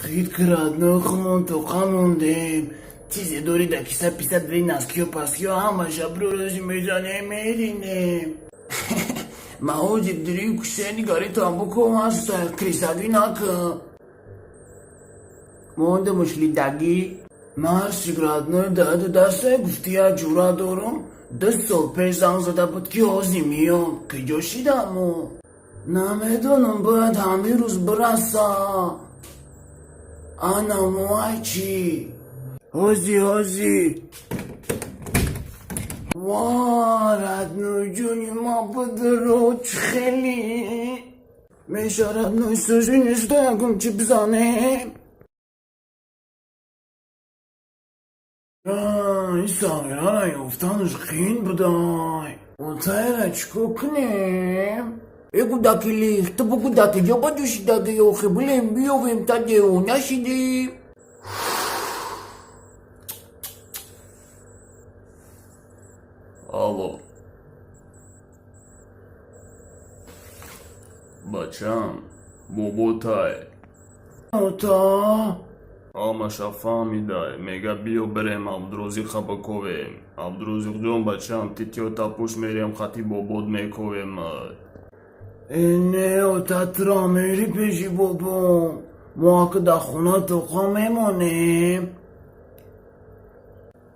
خیلی کردنه خمون تو خموندیم چیزی دوری دا کسا پیسا بری نسکیو پسکیو همه شب رو روزی میزانه میرینیم ما او جیب دریو کشه نگاری تو هم بکن هستا کریساگی نکن مونده مشلی دگی من هر سیگرادنه داده دسته گفتی ها جورا دارم 2 سال پیش زن زده بود که آزی میام که جاشیدمو نمیدونم باید همه روز برسم انا موهای چی هازی ردنوی جونی ما بدروچ خیلی میشه ردنوی سوزی نیسته یکم چی بزنیم این ساگران یفتانش خین بودای و تایره چکو کنیم اگو داکی لیخت بگو داکی جابا جوشی داده یوخی بلیم بیویم تا دیو نشیدیم Alo. Bacım, Bobotay. تا Ama şafamidai, mega bio berem Abdrozi Khabakovem. Abdrozi Gdon bacım, tityo tapuş merem khati bobod mekovem. اینه و تترا میری پیشی بابا ما که در خونه تو خواه میمانیم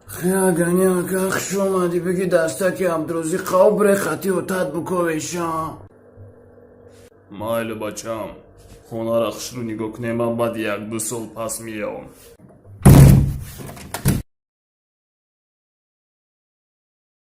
خیلی گنی اگه اخش اومدی بگی دسته که عبدروزی خواب بره خطی و تد بکویشا Mayli bacım, honar akhshru nigok nema bad yak 2 sol pas miyam.